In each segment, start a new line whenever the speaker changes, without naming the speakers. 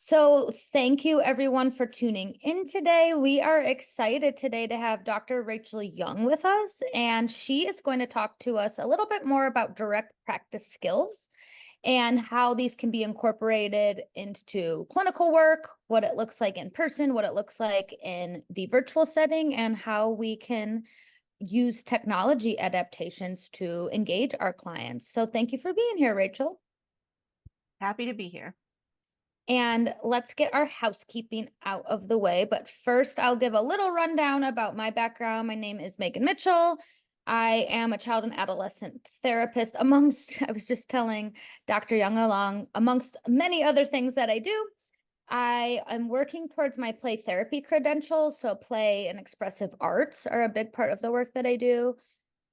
So thank you everyone for tuning in today. We are excited today to have Dr. Rachel Young with us, and she is going to talk to us a little bit more about direct practice skills and how these can be incorporated into clinical work, what it looks like in person, what it looks like in the virtual setting, and how we can use technology adaptations to engage our clients. So thank you for being here, Rachel.
Happy to be here.
And let's get our housekeeping out of the way. But first, I'll give a little rundown about my background. My name is Megan Mitchell. I am a child and adolescent therapist I was just telling Dr. Young amongst many other things that I do. I am working towards my play therapy credentials. So play and expressive arts are a big part of the work that I do.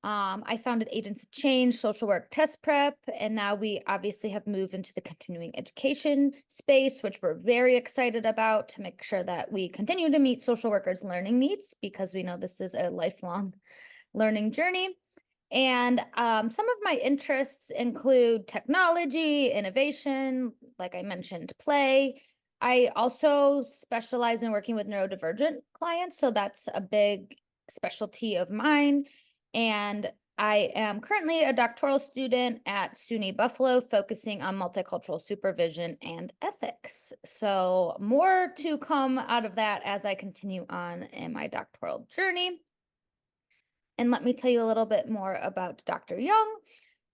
I founded Agents of Change, social work test prep, and now we obviously have moved into the continuing education space, which we're very excited about to make sure that we continue to meet social workers' learning needs because we know this is a lifelong learning journey. And some of my interests include technology, innovation, like I mentioned, play. I also specialize in working with neurodivergent clients, so that's a big specialty of mine. And I am currently a doctoral student at SUNY Buffalo, focusing on multicultural supervision and ethics. So more to come out of that as I continue on in my doctoral journey. And let me tell you a little bit more about Dr. Young.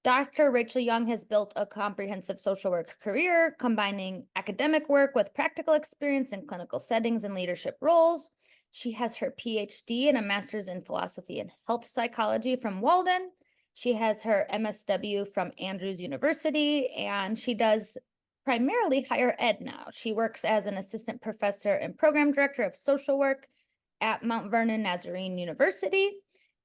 Dr. Rachel Young has built a comprehensive social work career, combining academic work with practical experience in clinical settings and leadership roles. She has her PhD and a master's in philosophy and health psychology from Walden. She has her MSW from Andrews University, and she does primarily higher ed now. She works as an assistant professor and program director of social work at Mount Vernon Nazarene University.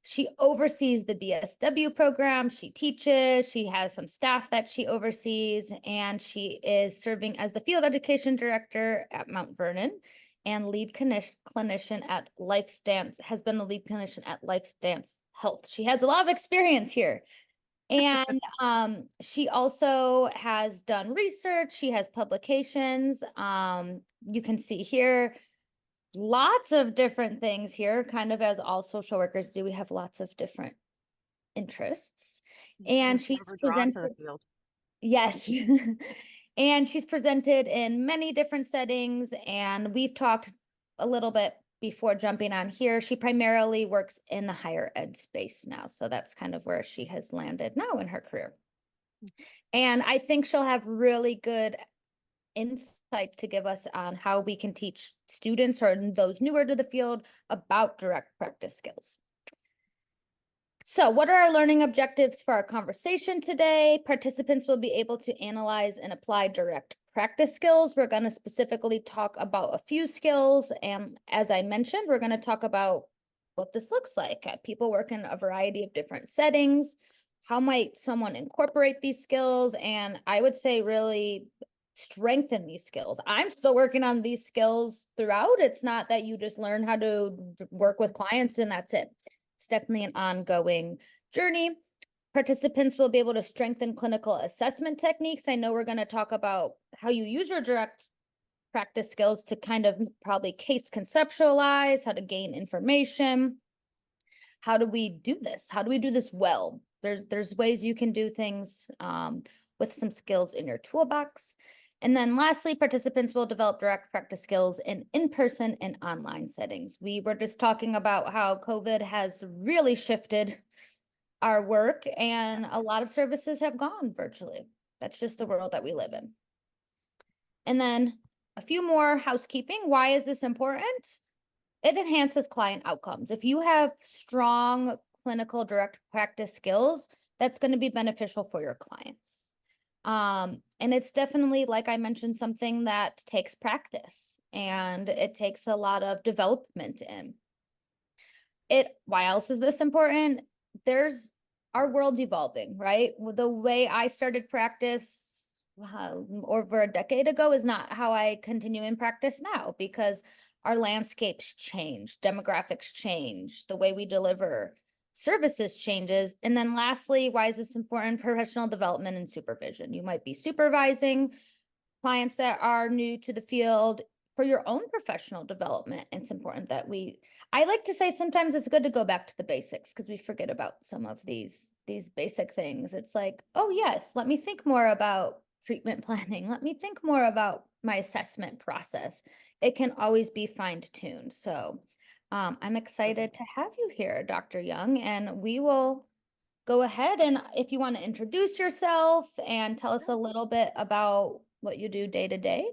She oversees the BSW program. She teaches, she has some staff that she oversees, and she is serving as the field education director at Mount Vernon and lead clinician at LifeStance, has been the lead clinician at LifeStance Health. She has a lot of experience here. And she also has done research. She has publications. You can see here lots of different things here, kind of as all social workers do. We have lots of different interests. And she's
Never drawn to the
presented,
field.
yes. And she's presented in many different settings. And we've talked a little bit before jumping on here. She primarily works in the higher ed space now. So that's kind of where she has landed now in her career. And I think she'll have really good insight to give us on how we can teach students or those newer to the field about direct practice skills. So what are our learning objectives for our conversation today? Participants will be able to analyze and apply direct practice skills. We're going to specifically talk about a few skills. And as I mentioned, we're going to talk about what this looks like. People work in a variety of different settings. How might someone incorporate these skills? And I would say really strengthen these skills. I'm still working on these skills throughout. It's not that you just learn how to work with clients and that's it. It's definitely an ongoing journey. Participants will be able to strengthen clinical assessment techniques. I know we're going to talk about how you use your direct practice skills to kind of probably case conceptualize, how to gain information. How do we do this? How do we do this well? There's ways you can do things with some skills in your toolbox. And then lastly, participants will develop direct practice skills in in-person and online settings. We were just talking about how COVID has really shifted our work and a lot of services have gone virtually. That's just the world that we live in. And then a few more housekeeping. Why is this important? It enhances client outcomes. If you have strong clinical direct practice skills, that's going to be beneficial for your clients. And it's definitely, like I mentioned, something that takes practice and it takes a lot of development in it. Why else is this important? There's our world's evolving, right? The way I started practice over a decade ago is not how I continue in practice now because our landscapes change, demographics change, the way we deliver services changes. And then lastly, why is this important? Professional development and supervision. You might be supervising clients that are new to the field for your own professional development. It's important that I like to say sometimes it's good to go back to the basics because we forget about some of these basic things. It's like, oh yes, let me think more about treatment planning. Let me think more about my assessment process. It can always be fine-tuned. So I'm excited to have you here, Dr. Young, and we will go ahead and if you want to introduce yourself and tell us a little bit about what you do day to day.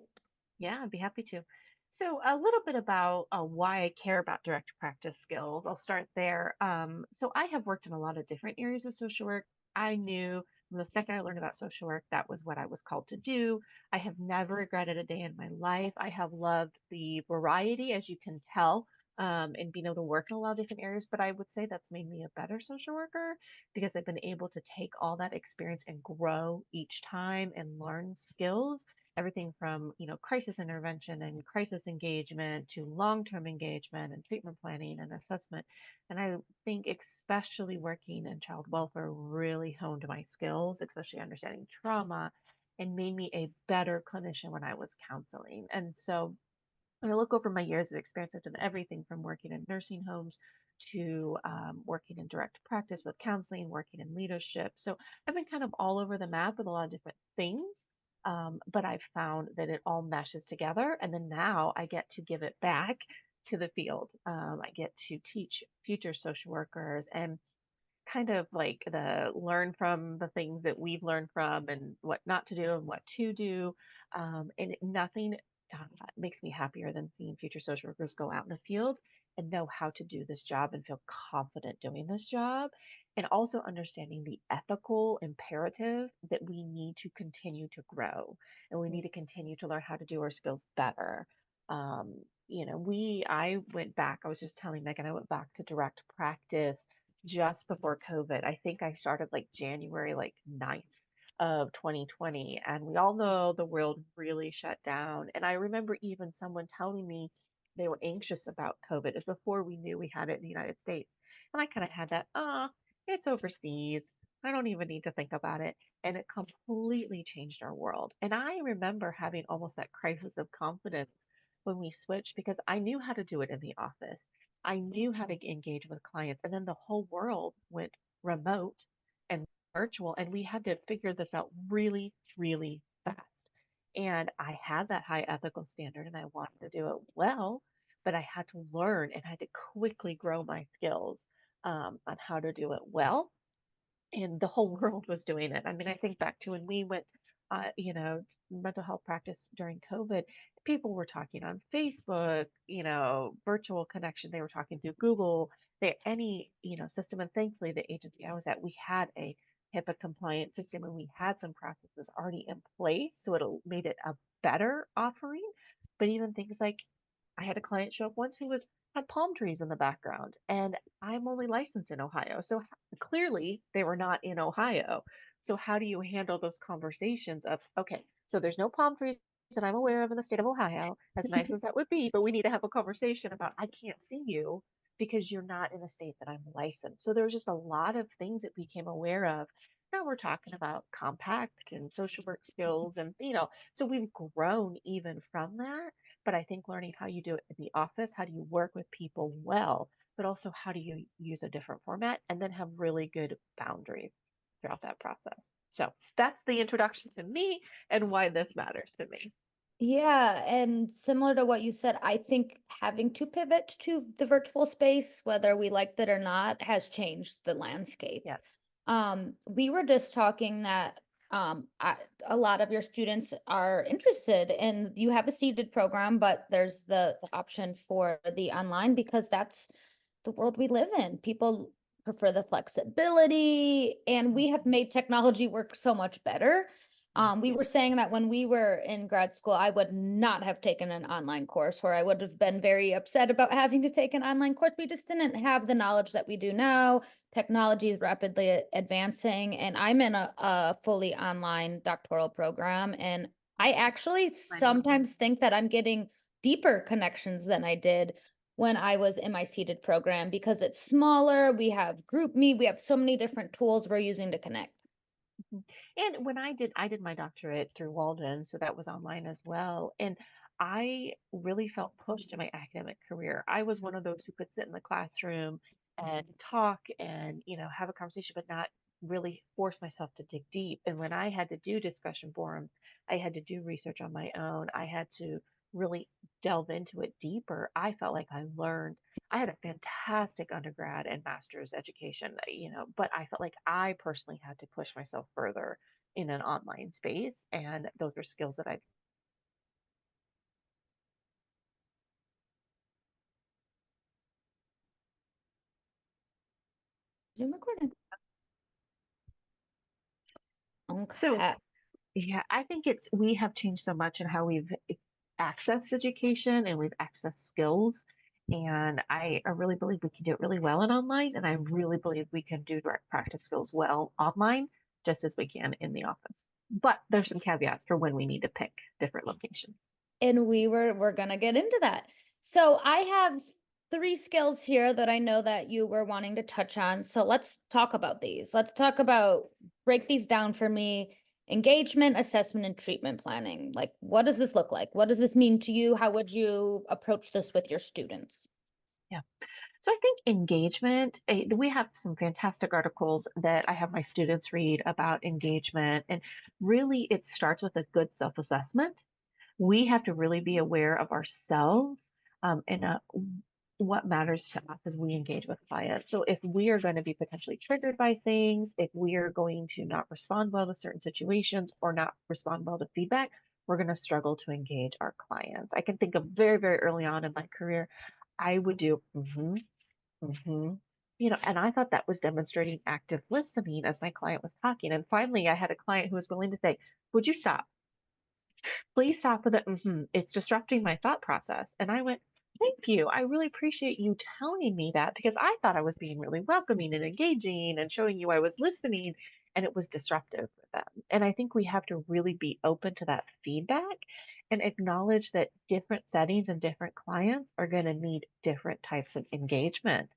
Yeah, I'd be happy to. So, a little bit about why I care about direct practice skills. I'll start there. So, I have worked in a lot of different areas of social work. I knew from the second I learned about social work, that was what I was called to do. I have never regretted a day in my life. I have loved the variety, as you can tell, and being able to work in a lot of different areas. But I would say that's made me a better social worker because I've been able to take all that experience and grow each time and learn skills, everything from crisis intervention and crisis engagement to long-term engagement and treatment planning and assessment. And I think especially working in child welfare really honed my skills, especially understanding trauma, and made me a better clinician when I was counseling. And so when I look over my years of experience, I've done everything from working in nursing homes to working in direct practice with counseling, working in leadership. So I've been kind of all over the map with a lot of different things. But I've found that it all meshes together. And then now I get to give it back to the field. I get to teach future social workers and kind of like the learn from the things that we've learned from and what not to do and what to do. And nothing makes me happier than seeing future social workers go out in the field and know how to do this job and feel confident doing this job. And also understanding the ethical imperative that we need to continue to grow and we need to continue to learn how to do our skills better. I went back, I was just telling Megan, I went back to direct practice just before COVID. I think I started like January like 9th of 2020. And we all know the world really shut down. And I remember even someone telling me they were anxious about COVID. It was before we knew we had it in the United States. And I kind of had that, it's overseas. I don't even need to think about it. And it completely changed our world. And I remember having almost that crisis of confidence when we switched because I knew how to do it in the office. I knew how to engage with clients, and then the whole world went remote and virtual, and we had to figure this out really, really fast. And I had that high ethical standard, and I wanted to do it well, but I had to learn and had to quickly grow my skills on how to do it well, and the whole world was doing it. I mean, I think back to when we went, mental health practice during COVID, people were talking on Facebook, virtual connection. They were talking through Google, any, system. And thankfully, the agency I was at, we had a HIPAA compliant system and we had some processes already in place. So it made it a better offering. But even things like I had a client show up once who had palm trees in the background, and I'm only licensed in Ohio. So clearly they were not in Ohio. So how do you handle those conversations of, okay, so there's no palm trees that I'm aware of in the state of Ohio, as nice as that would be, but we need to have a conversation about I can't see you because you're not in a state that I'm licensed. So there was just a lot of things that we became aware of. Now we're talking about compact and social work skills and so we've grown even from that. But I think learning how you do it in the office, how do you work with people well, but also how do you use a different format and then have really good boundaries throughout that process. So that's the introduction to me and why this matters to me.
Yeah, and similar to what you said, I think having to pivot to the virtual space, whether we liked it or not, has changed the landscape.
Yes.
We were just talking that a lot of your students are interested in you have a seated program, but there's the option for the online because that's the world we live in. People prefer the flexibility, and we have made technology work so much better. We were saying that when we were in grad school, I would not have taken an online course, or I would have been very upset about having to take an online course. We just didn't have the knowledge that we do now. Technology is rapidly advancing, and I'm in a fully online doctoral program. And I actually
Right.
sometimes think that I'm getting deeper connections than I did when I was in my seated program because it's smaller. We have group me, we have so many different tools we're using to connect.
Mhm. And when I did my doctorate through Walden, so that was online as well. And I really felt pushed in my academic career. I was one of those who could sit in the classroom and talk and, have a conversation, but not really force myself to dig deep. And when I had to do discussion forums, I had to do research on my own. I had to really delve into it deeper. I felt like I learned. I had a fantastic undergrad and master's education, but I felt like I personally had to push myself further in an online space. And those are skills that I
Zoom recording.
so
Okay.
yeah, I think we have changed so much in how we've accessed education and we've accessed skills. And I really believe we can do it really well in online. And I really believe we can do direct practice skills well online, just as we can in the office. But there's some caveats for when we need to pick different locations.
And we're gonna get into that. So I have three skills here that I know that you were wanting to touch on. So let's talk about these. Let's talk about break these down for me. Engagement, assessment, and treatment planning. Like, what does this look like? What does this mean to you? How would you approach this with your students?
Yeah. So I think engagement, we have some fantastic articles that I have my students read about engagement. And really, it starts with a good self assessment. We have to really be aware of ourselves and what matters to us as we engage with clients. So if we are going to be potentially triggered by things, if we are going to not respond well to certain situations or not respond well to feedback, we're going to struggle to engage our clients. I can think of very, very early on in my career, I would do, hmm. And I thought that was demonstrating active listening as my client was talking. And finally, I had a client who was willing to say, would you stop? Please stop with it. It's disrupting my thought process. And I went, thank you. I really appreciate you telling me that because I thought I was being really welcoming and engaging and showing you I was listening and it was disruptive for them. And I think we have to really be open to that feedback and acknowledge that different settings and different clients are going to need different types of engagement.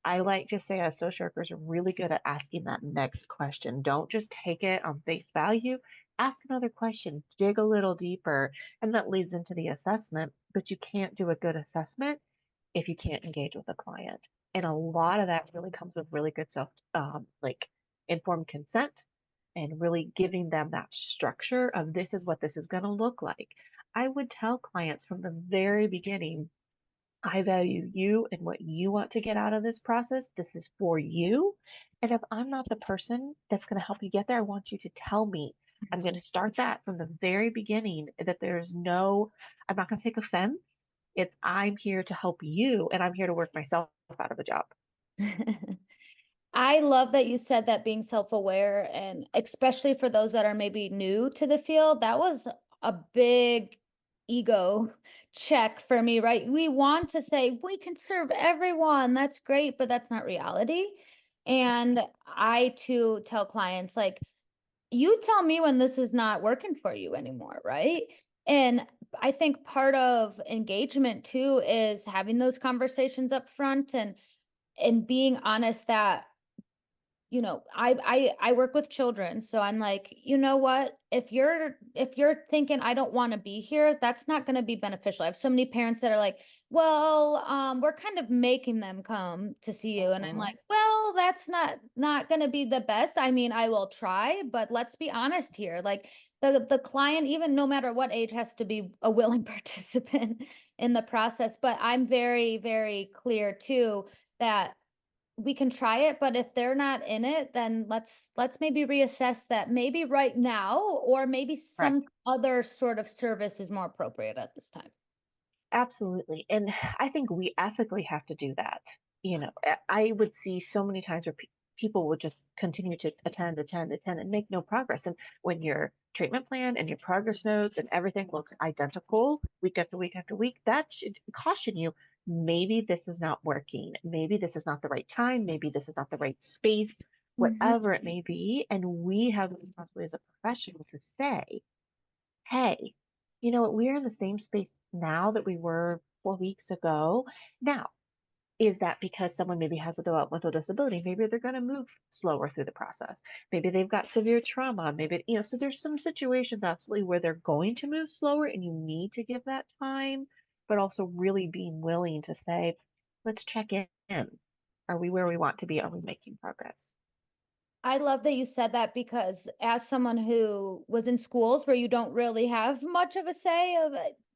I like to say as social workers are really good at asking that next question. Don't just take it on face value, ask another question, dig a little deeper, and that leads into the assessment. But you can't do a good assessment if you can't engage with a client. And a lot of that really comes with really good like informed consent and really giving them that structure of this is what this is going to look like. I would tell clients from the very beginning, I value you and what you want to get out of this process. This is for you. And if I'm not the person that's going to help you get there, I want you to tell me. I'm going to start that from the very beginning that I'm not going to take offense. I'm here to help you and I'm here to work myself out of a job.
I love that you said that being self-aware, and especially for those that are maybe new to the field, that was a big ego check for me, right? We want to say we can serve everyone. That's great, but that's not reality. And I too tell clients like, you tell me when this is not working for you anymore, right? And I think part of engagement too is having those conversations up front and being honest that I work with children, so I'm like, you know what? If you're thinking I don't want to be here, that's not going to be beneficial. I have so many parents that are like, well, we're kind of making them come to see you, and I'm
Mhm.
like, well, that's not going to be the best. I mean, I will try, but let's be honest here. Like the client, even no matter what age, has to be a willing participant in the process. But I'm very, very clear too that we can try it, but if they're not in it, then let's maybe reassess that maybe right now, or maybe some
Correct.
other sort of service is more appropriate at this time.
Absolutely. And I think we ethically have to do that. I would see so many times where people would just continue to attend, and make no progress. And when your treatment plan and your progress notes and everything looks identical week after week after week, that should caution you. Maybe this is not working. Maybe this is not the right time. Maybe this is not the right space,
Mhm.
whatever it may be. And we have the responsibility as a professional to say, hey, you know what? We're in the same space now that we were 4 weeks ago. Now, Is that because someone maybe has a developmental disability? Maybe they're going to move slower through the process. Maybe they've got severe trauma. Maybe, so there's some situations absolutely where they're going to move slower and you need to give that time, but also really being willing to say, let's check in. Are we where we want to be? Are we making progress?
I love that you said that because as someone who was in schools where you don't really have much of a say of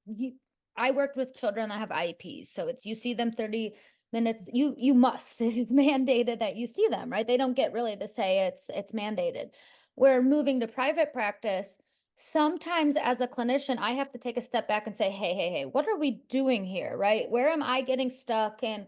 you, I worked with children that have IEPs, so it's you see them 30 minutes. You must. It's mandated that you see them, right? They don't get really to say it's mandated. Where moving to private practice, sometimes as a clinician, I have to take a step back and say, hey, what are we doing here, right? Where am I getting stuck? And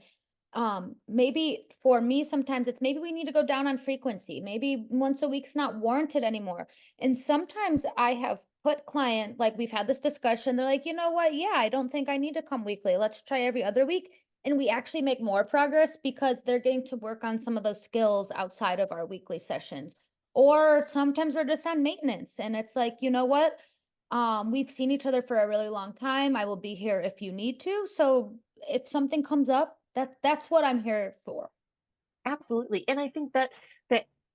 maybe for me sometimes it's maybe we need to go down on frequency, maybe once a week's not warranted anymore. And sometimes I have put client, like we've had this discussion, they're like, you know what, yeah, I don't think I need to come weekly, let's try every other week. And we actually make more progress because they're getting to work on some of those skills outside of our weekly sessions. Or sometimes we're just on maintenance and it's like, you know what, we've seen each other for a really long time, I will be here if you need to. So if something comes up, that's what I'm here for.
Absolutely. And I think that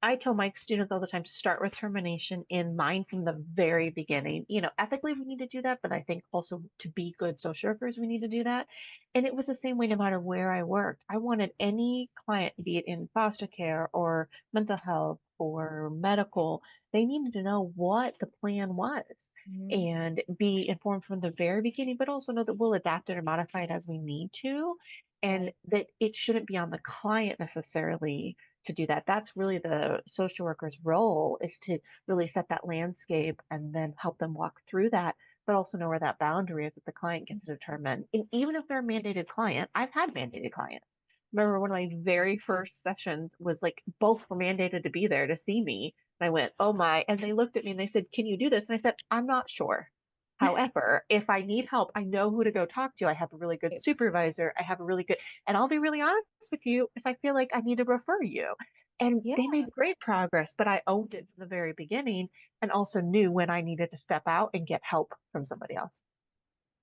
I tell my students all the time, start with termination in mind from the very beginning. Ethically we need to do that, but I think also to be good social workers, we need to do that. And it was the same way no matter where I worked. I wanted any client, be it in foster care or mental health or medical, they needed to know what the plan was
Mhm.
and be informed from the very beginning, but also know that we'll adapt it or modify it as we need to, and
Right.
that it shouldn't be on the client necessarily to do that. That's really the social worker's role, is to really set that landscape and then help them walk through that, but also know where that boundary is that the client gets to determine. And even if they're a mandated client, I've had mandated clients. Remember one of my very first sessions was like both were mandated to be there to see me. And I went, oh my. And they looked at me and they said, can you do this? And I said, I'm not sure. However, if I need help, I know who to go talk to. I have a really good supervisor. I have a really good, and I'll be really honest with you if I feel like I need to refer you. And
Yeah.
they made great progress, but I owned it from the very beginning and also knew when I needed to step out and get help from somebody else.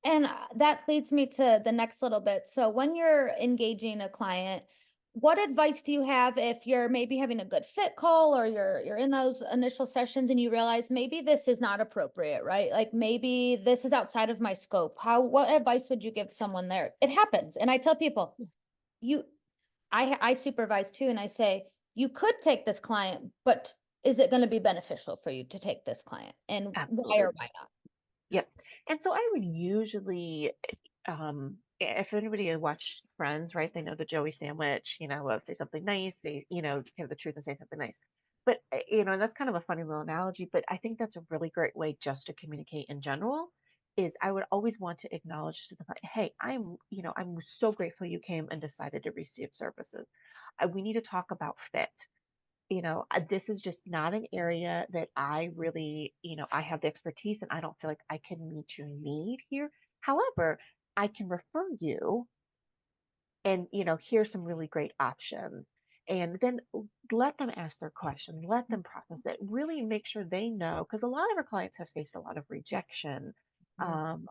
And that leads me to the next little bit. So when you're engaging a client, what advice do you have if you're maybe having a good fit call or you're in those initial sessions and you realize maybe this is not appropriate, right? Like maybe this is outside of my scope. What advice would you give someone there? It happens. And I tell people, you I supervise too, and I say, you could take this client, but is it going to be beneficial for you to take this client? And why or
Absolutely.
why not?
Yep. And so I would usually, if anybody has watched Friends, right, they know the Joey sandwich, say something nice, say, give the truth and say something nice. But, and that's kind of a funny little analogy, but I think that's a really great way just to communicate in general, is I would always want to acknowledge to the client, hey, I'm so grateful you came and decided to receive services. We need to talk about fit. This is just not an area that I really, I have the expertise and I don't feel like I can meet your need here. However, I can refer you and, here's some really great options. And then let them ask their questions, let them process it, really make sure they know, because a lot of our clients have faced a lot of rejection.
Mhm.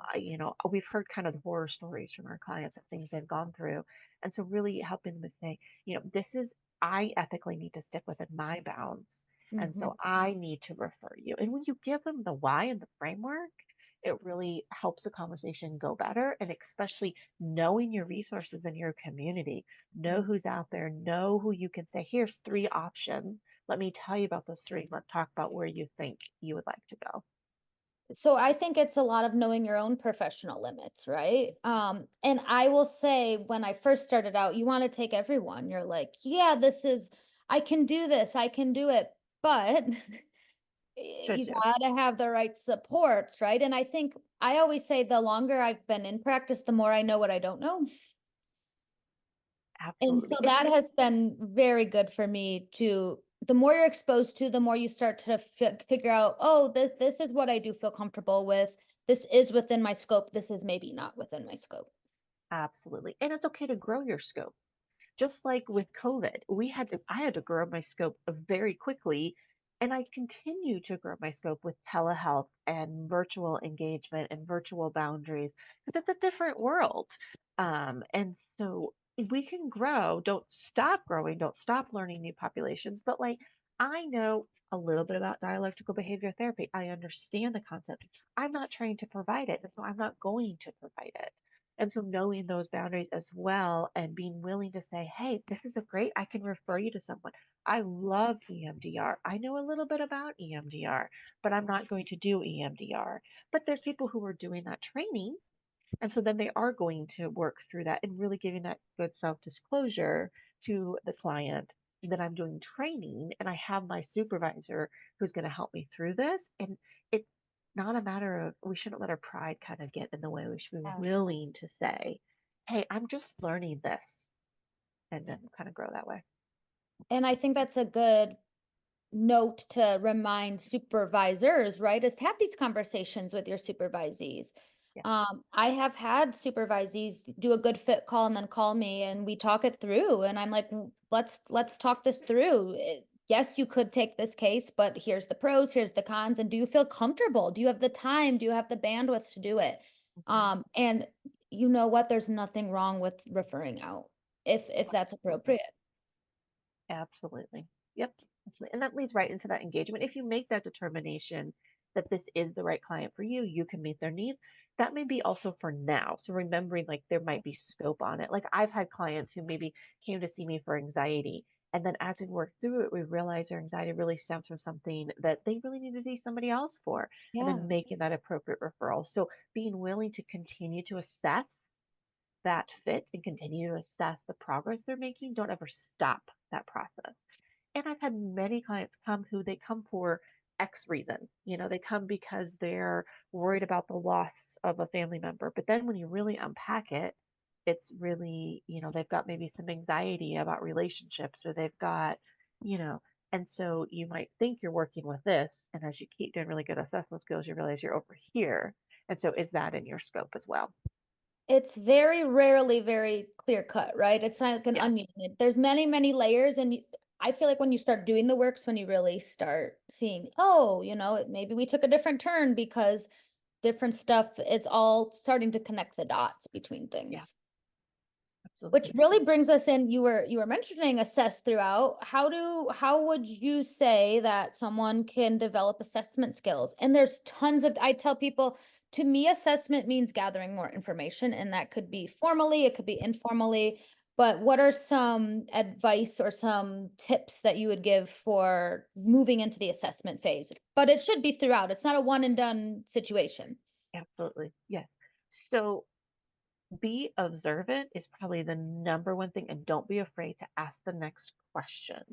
We've heard kind of the horror stories from our clients of things they've gone through. And so really helping them to say, I ethically need to stick within my bounds. And
Mhm.
so I need to refer you. And when you give them the why and the framework, it really helps the conversation go better. And especially knowing your resources in your community, know who's out there, know who you can say, here's three options. Let me tell you about those three. Let's talk about where you think you would like to go.
So I think it's a lot of knowing your own professional limits, right? And I will say when I first started out, you want to take everyone. You're like, yeah, I can do this, I can do it. But
Should
you
you?
gotta have the right supports, right? And I think I always say the longer I've been in practice, the more I know what I don't know. And so
Absolutely.
that has been very good for me to the more you're exposed to, the more you start to figure out, oh, this is what I do feel comfortable with. This is within my scope. This is maybe not within my scope.
Absolutely. And it's okay to grow your scope. Just like with COVID, I had to grow my scope very quickly. And I continue to grow my scope with telehealth and virtual engagement and virtual boundaries because it's a different world. And so, we can grow. Don't stop growing. Don't stop learning new populations. But like, I know a little bit about dialectical behavior therapy. I understand the concept. I'm not trying to provide it. And so I'm not going to provide it. And so knowing those boundaries as well and being willing to say, hey, this is a great, I can refer you to someone. I love EMDR. I know a little bit about EMDR, but I'm not going to do EMDR. But there's people who are doing that training, and so then they are going to work through that and really giving that good self disclosure to the client that I'm doing training and I have my supervisor who's going to help me through this. And it's not a matter of, we shouldn't let our pride kind of get in the way. We should be
Yeah.
willing to say, hey, I'm just learning this, and then kind of grow that way.
And I think that's a good note to remind supervisors, right? Is to have these conversations with your supervisees.
Yeah.
I have had supervisees do a good fit call and then call me and we talk it through. And I'm like, let's talk this through. Yes, you could take this case, but here's the pros, here's the cons. And do you feel comfortable? Do you have the time? Do you have the bandwidth to do it?
Mhm.
And you know what? There's nothing wrong with referring out if that's
Absolutely.
appropriate.
Absolutely. Yep. Absolutely. And that leads right into that engagement. If you make that determination that this is the right client for you, you can meet their needs. That may be also for now. So remembering like there might be scope on it. Like I've had clients who maybe came to see me for anxiety. And then as we work through it, we realize their anxiety really stems from something that they really need to see somebody else for, and then
Yeah.
making that appropriate referral. So being willing to continue to assess that fit and continue to assess the progress they're making. Don't ever stop that process. And I've had many clients come who they come for X reason. They come because they're worried about the loss of a family member. But then when you really unpack it, it's really, they've got maybe some anxiety about relationships or they've got, you know, and so you might think you're working with this. And as you keep doing really good assessment skills, you realize you're over here. And so is that in your scope as well?
It's very rarely very clear cut, right? It's like an
Yeah.
onion. There's many, many layers, and I feel like when you start doing the works, when you really start seeing, oh, maybe we took a different turn because different stuff, it's all starting to connect the dots between
Yeah.
things. Which
Absolutely.
really brings us in, you were mentioning assess throughout. How would you say that someone can develop assessment skills? And there's tons of, I tell people, to me, assessment means gathering more information, and that could be formally, it could be informally. But what are some advice or some tips that you would give for moving into the assessment phase? But it should be throughout. It's not a one and done situation.
Absolutely. Yes. So be observant is probably the number one thing, and don't be afraid to ask the next question.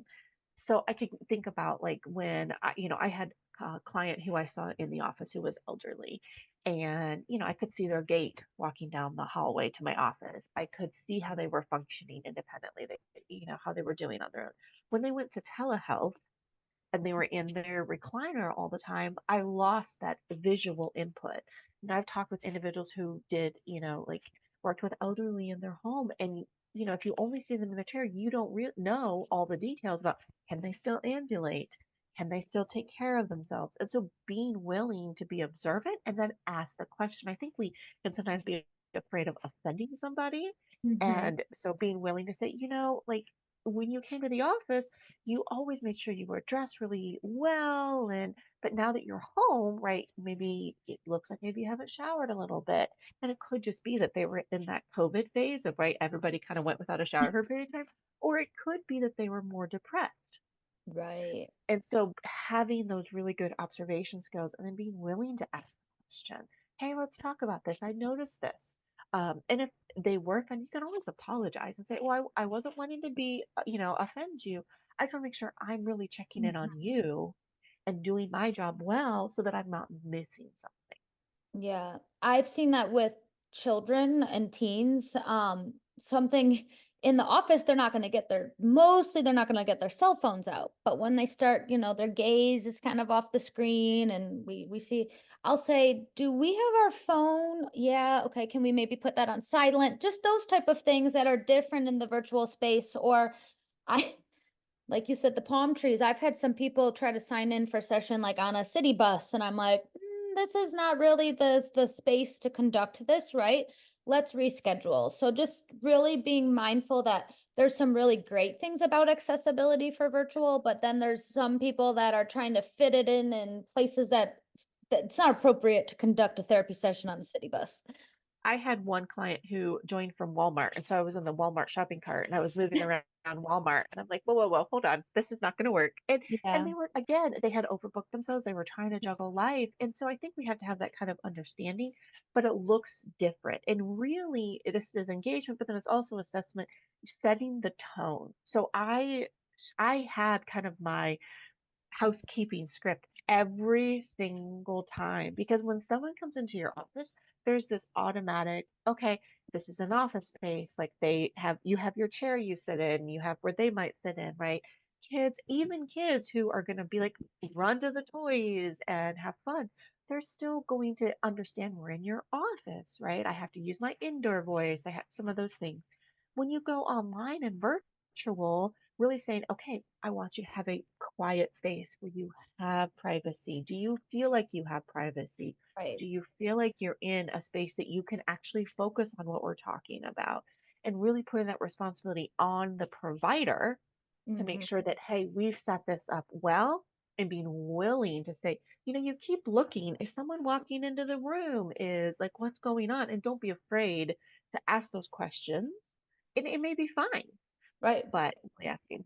So I could think about like when I had a client who I saw in the office who was elderly, and I could see their gait walking down the hallway to my office. I could see how they were functioning independently. How they were doing on their own. When they went to telehealth and they were in their recliner all the time, I lost that visual input. And I've talked with individuals who did, like worked with elderly in their home. And, if you only see them in the chair, you don't know all the details about can they still ambulate? Can they still take care of themselves? And so being willing to be observant and then ask the question. I think we can sometimes be afraid of offending somebody.
Hmm.
And so being willing to say, like when you came to the office, you always made sure you were dressed really well, but now that you're home, right, maybe it looks like maybe you haven't showered a little bit, and it could just be that they were in that COVID phase of, right, everybody kind of went without a shower for a period of time, or it could be that they were more depressed.
Right.
And so having those really good observation skills and then being willing to ask the question, hey, let's talk about this. I noticed this. And if they work, and you can always apologize and say, well, I wasn't wanting to be, offend you. I just want to make sure I'm really checking in on you and doing my job well so that I'm not missing something.
Yeah, I've seen that with children and teens. Something in the office, mostly they're not going to get their cell phones out. But when they start, their gaze is kind of off the screen and we see, I'll say, do we have our phone? Yeah, okay, can we maybe put that on silent? Just those type of things that are different in the virtual space. Or I, like you said, the palm trees. I've had some people try to sign in for session like on a city bus, and I'm like, this is not really the space to conduct this, right? let's reschedule. So just really being mindful that there's some really great things about accessibility for virtual, but then there's some people that are trying to fit it in places that it's not appropriate to conduct a therapy session on a city bus.
I had one client who joined from Walmart, and so I was in the Walmart shopping cart and I was moving around Walmart, and I'm like, whoa, whoa, whoa, hold on, this is not going to work. And
Yeah,
they were again, they had overbooked themselves. They were trying to juggle life, and so I think we have to have that kind of understanding. But it looks different, and really, this is engagement, but then it's also assessment, setting the tone. So I had kind of my housekeeping script every single time because when someone comes into your office, there's this automatic, okay, this is an office space. Like they have, you have your chair you sit in, you have where they might sit in, right? Kids, even kids who are going to be like, run to the toys and have fun, they're still going to understand we're in your office, right? I have to use my indoor voice. I have some of those things. When you go online and virtual, really saying, okay, I want you to have a quiet space where you have privacy. Do you feel like you have privacy?
right.
Do you feel like you're in a space that you can actually focus on what we're talking about? And really putting that responsibility on the provider to make
Hmm.
sure that, hey, we've set this up well, and being willing to say, you keep looking. If someone walking into the room is like, what's going on? And don't be afraid to ask those questions. And it may be fine,
Right.
but really asking.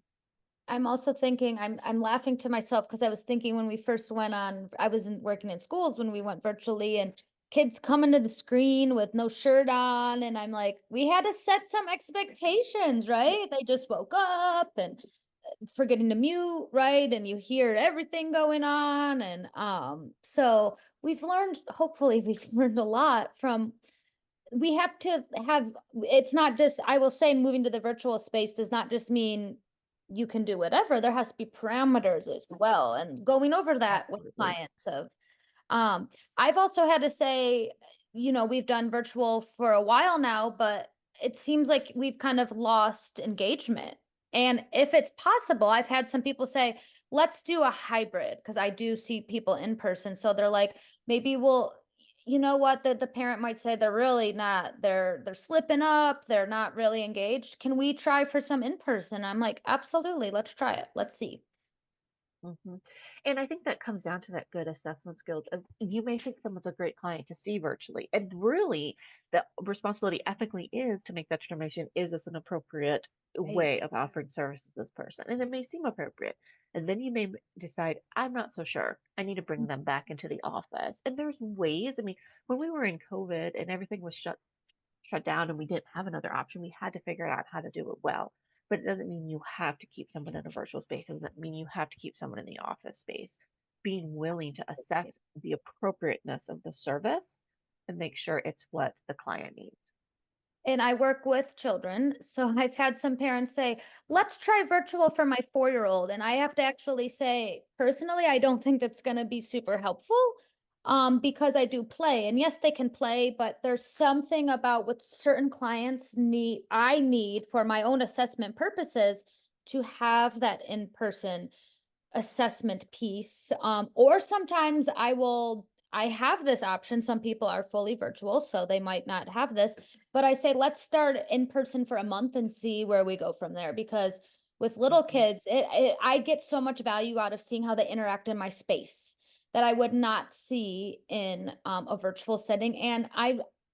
I'm also thinking, I'm laughing to myself because I was thinking when we first went on, I was working in schools when we went virtually and kids coming to the screen with no shirt on. And I'm like, we had to set some expectations, right? They just woke up and forgetting to mute, right? And you hear everything going on. And so we've learned, hopefully we've learned a lot from we have to have it's not just I will say moving to the virtual space does not just mean you can do whatever. There has to be parameters as well. And going over that with
Absolutely.
clients of um, I've also had to say, we've done virtual for a while now, but it seems like we've kind of lost engagement. And if it's possible, I've had some people say, let's do a hybrid because I do see people in person. So they're like, maybe we'll, you know what, the parent might say they're really not, they're slipping up, they're not really engaged. Can we try for some in person? I'm like, absolutely, let's try it. Let's see.
And I think that comes down to that good assessment skills. You may think someone's a great client to see virtually, and really, the responsibility ethically is to make that determination: is this an appropriate
Right.
way of offering services to this person? And it may seem appropriate, and then you may decide, I'm not so sure. I need to bring them back into the office. And there's ways. I mean, when we were in COVID and everything was shut down and we didn't have another option, we had to figure out how to do it well. But it doesn't mean you have to keep someone in a virtual space. It doesn't mean you have to keep someone in the office space. Being willing to assess the appropriateness of the service and make sure it's what the client needs.
And I work with children. So I've had some parents say, let's try virtual for my 4-year-old. And I have to actually say, personally, I don't think that's going to be super helpful because I do play. And yes, they can play, but there's something about what certain clients I need for my own assessment purposes to have that in person assessment piece. Or sometimes I have this option. Some people are fully virtual, so they might not have this, but I say, let's start in person for a month and see where we go from there. Because with little
Mhm.
kids, I get so much value out of seeing how they interact in my space that I would not see in a virtual setting. And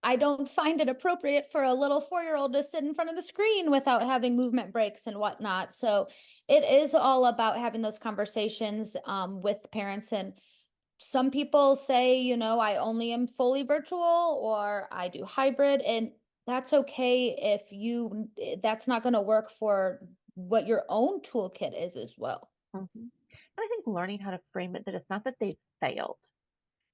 I don't find it appropriate for a little 4-year-old to sit in front of the screen without having movement breaks and whatnot. So it is all about having those conversations with parents. And some people say, I only am fully virtual or I do hybrid. And that's okay if that's not going to work for what your own toolkit is as well.
Mhm. And I think learning how to frame it that it's not that they failed.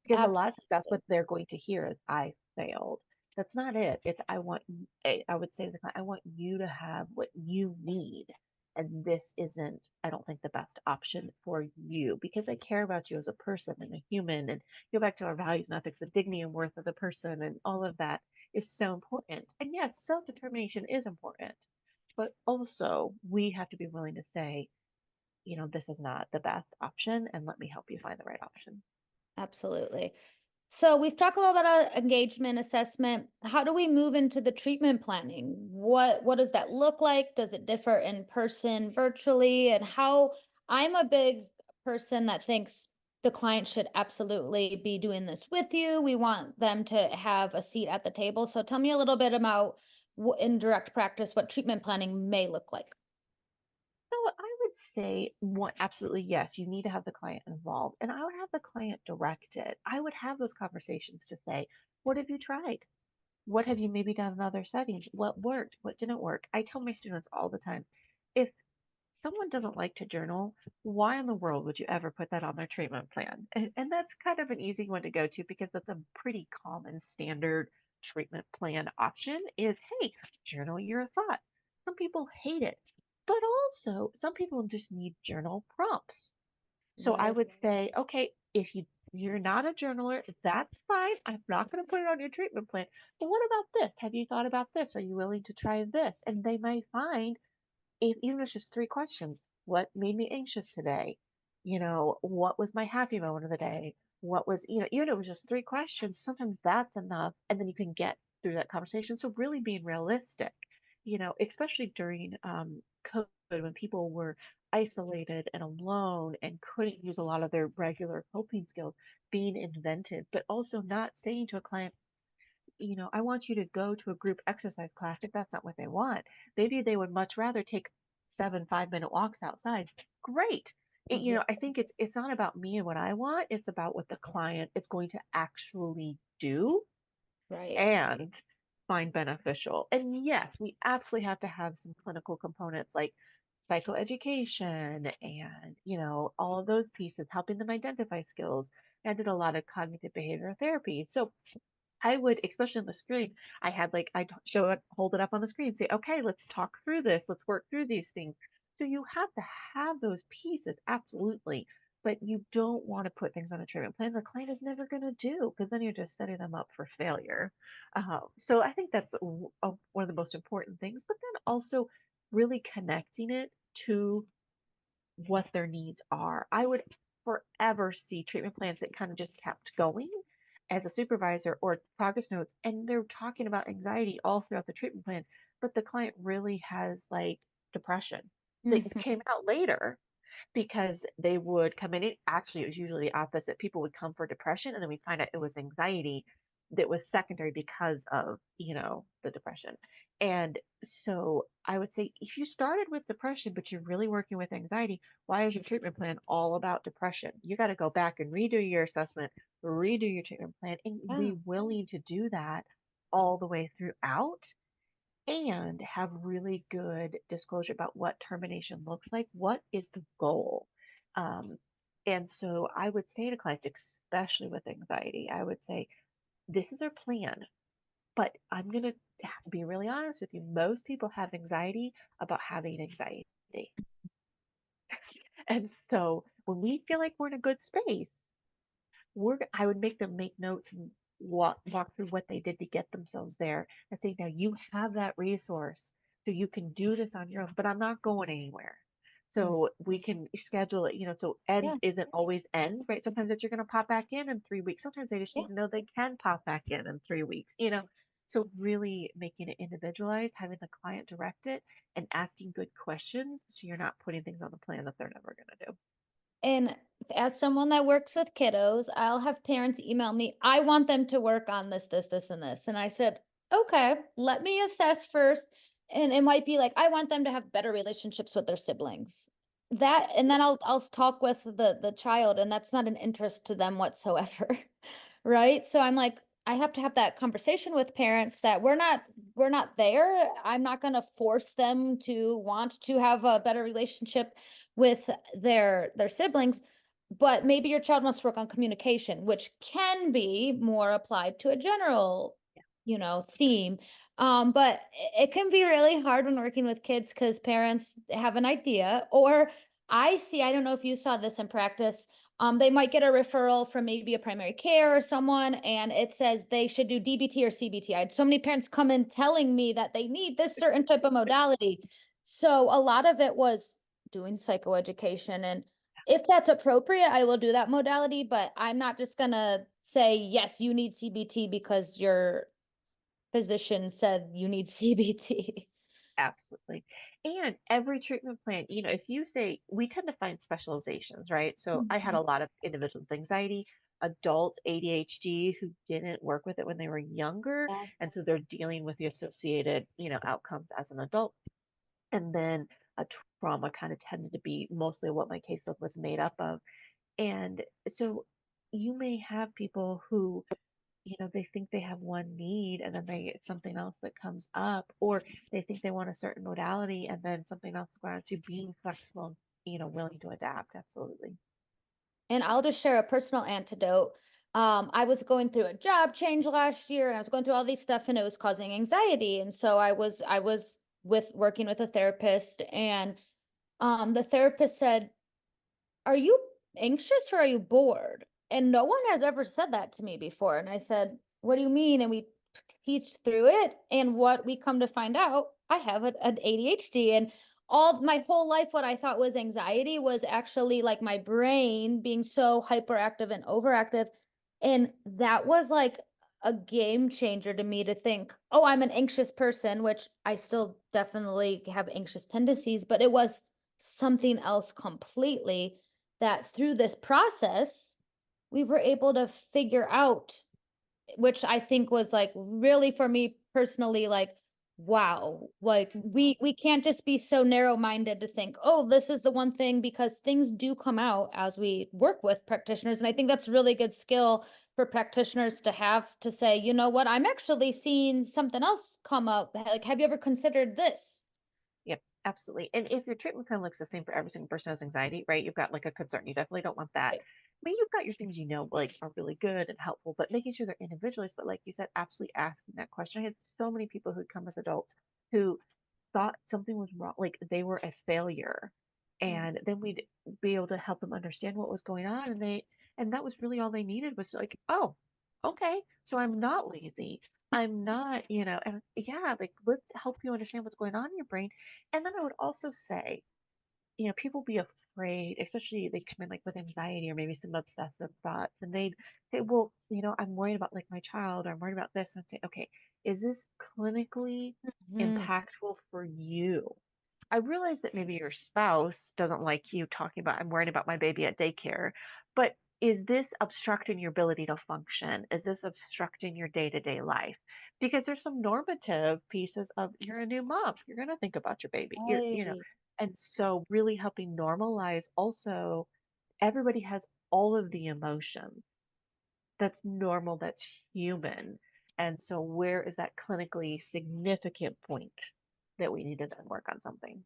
Because a lot of times that's
Absolutely.
what they're going to hear is I failed. That's not it. It's I would say to the client, I want you to have what you need. And this isn't, I don't think, the best option for you because I care about you as a person and a human and go back to our values and ethics, the dignity and worth of the person and all of that is so important. And yes, self-determination is important, but also we have to be willing to say, this is not the best option and let me help you find the right option.
Absolutely. So we've talked a little bit about engagement assessment. How do we move into the treatment planning? What does that look like? Does it differ in person, virtually? And how I'm a big person that thinks the client should absolutely be doing this with you. We want them to have a seat at the table. So tell me a little bit about in direct practice what treatment planning may look like.
So I would say one, absolutely yes, you need to have the client involved. And I would have the client direct it. I would have those conversations to say, what have you tried? What have you maybe done in other settings? What worked? What didn't work? I tell my students all the time, if someone doesn't like to journal, why in the world would you ever put that on their treatment plan? And that's kind of an easy one to go to because that's a pretty common standard treatment plan option is, hey, journal your thought. Some people hate it, but also some people just need journal prompts. So I
Right.
would say, okay, if you're not a journaler, that's fine. I'm not going to put it on your treatment plan. But what about this? Have you thought about this? Are you willing to try this? And they might find even if it's just three questions. What made me anxious today? What was my happy moment of the day? What was, even if it was just three questions, sometimes that's enough. And then you can get through that conversation. So really being realistic, especially during COVID when people were isolated and alone and couldn't use a lot of their regular coping skills, being inventive, but also not saying to a client, I want you to go to a group exercise class if that's not what they want. Maybe they would much rather take 7 5-minute walks outside. Great. I think it's not about me and what I want. It's about what the client is going to actually do
Right.
and find beneficial. And yes, we absolutely have to have some clinical components like psychoeducation and, all of those pieces, helping them identify skills. I did a lot of cognitive behavioral therapy. So I would, especially on the screen, I had like, I'd show it, hold it up on the screen, say, okay, let's talk through this. Let's work through these things. So you have to have those pieces, absolutely. But you don't want to put things on a treatment plan the client is never going to do because then you're just setting them up for failure. So I think that's one of the most important things. But then also really connecting it to what their needs are. I would forever see treatment plans that kind of just kept going as a supervisor or progress notes, and they're talking about anxiety all throughout the treatment plan, but the client really has like depression that
Mhm.
came out later because they would come in. Actually, it was usually the opposite. People would come for depression, and then we'd find out it was anxiety that was secondary because of, the depression. And so I would say if you started with depression, but you're really working with anxiety, why is your treatment plan all about depression? You got to go back and redo your assessment, redo your treatment plan, and be
Yeah.
willing to do that all the way throughout and have really good disclosure about what termination looks like. What is the goal? Um, and so I would say to clients, especially with anxiety, I would say, this is our plan, but I'm going to be really honest with you. Most people have anxiety about having anxiety. And so when we feel like we're in a good space, I would make them make notes and walk through what they did to get themselves there and say, now you have that resource, so you can do this on your own, but I'm not going anywhere.
Mm.
So we can schedule it, so end
Yeah.
isn't always end, right? Sometimes that you're going to pop back in 3 weeks. Sometimes they just
Yeah.
need to know they can pop back in 3 weeks. So really making it individualized, having the client direct it and asking good questions so you're not putting things on the plan that they're never going to do.
And as someone that works with kiddos, I'll have parents email me, I want them to work on this, this, this, and this. And I said, okay, let me assess first. And it might be like, I want them to have better relationships with their siblings. That, and then I'll talk with the child, and that's not an interest to them whatsoever. Right? So I'm like, I have to have that conversation with parents that we're not there. I'm not going to force them to want to have a better relationship with their siblings, but maybe your child wants to work on communication, which can be more applied to a general, theme. But it can be really hard when working with kids because parents have an idea, or I don't know if you saw this in practice. They might get a referral from maybe a primary care or someone, and it says they should do DBT or CBT. I had so many parents come in telling me that they need this certain type of modality. So a lot of it was doing psychoeducation. And If that's appropriate, I will do that modality, but I'm not just gonna say, yes, you need CBT because your physician said you need CBT.
Absolutely. And every treatment plan, if you say we tend to find specializations, right? So I had
Mhm.
a lot of individuals with anxiety, adult ADHD who didn't work with it when they were younger,
Yeah.
and so they're dealing with the associated, outcomes as an adult. And then a trauma kind of tended to be mostly what my caseload was made up of. And so you may have people who they think they have one need and then they it's something else that comes up, or they think they want a certain modality and then something else is going on. So being flexible and, willing to adapt. Absolutely.
And I'll just share a personal antidote. I was going through a job change last year and I was going through all these stuff and it was causing anxiety. And so I was working with a therapist and the therapist said, "Are you anxious or are you bored?" And no one has ever said that to me before. And I said, "What do you mean?" And we teach through it. And what we come to find out, I have an ADHD. And all my whole life, what I thought was anxiety was actually like my brain being so hyperactive and overactive. And that was like a game changer to me to think, oh, I'm an anxious person, which I still definitely have anxious tendencies, but it was something else completely that through this process, we were able to figure out, which I think was like really for me personally, like, wow, like we can't just be so narrow-minded to think, oh, this is the one thing, because things do come out as we work with practitioners. And I think that's really good skill for practitioners to have to say, you know what, I'm actually seeing something else come up. Like, have you ever considered this?
Yep, absolutely. And if your treatment plan looks the same for every single person who has anxiety, right? You've got like a concern. You definitely don't want that. I mean, you've got your things like are really good and helpful, but making sure they're individualized. But like you said, absolutely asking that question. I had so many people who'd come as adults who thought something was wrong, like they were a failure. And then we'd be able to help them understand what was going on. And that was really all they needed was like, oh, okay, so I'm not lazy. I'm not, and yeah, like let's help you understand what's going on in your brain. And then I would also say, people be afraid, especially they come in like with anxiety or maybe some obsessive thoughts, and they'd say, well, I'm worried about like my child, or I'm worried about this. And I'd say, okay, is this clinically
Mhm.
impactful for you? I realize that maybe your spouse doesn't like you talking about, I'm worried about my baby at daycare, but is this obstructing your ability to function? Is this obstructing your day to day life? Because there's some normative pieces of you're a new mom, you're going to think about your baby,
Right.
and so really helping normalize also everybody has all of the emotions. That's normal, that's human. And so where is that clinically significant point that we need to then work on something?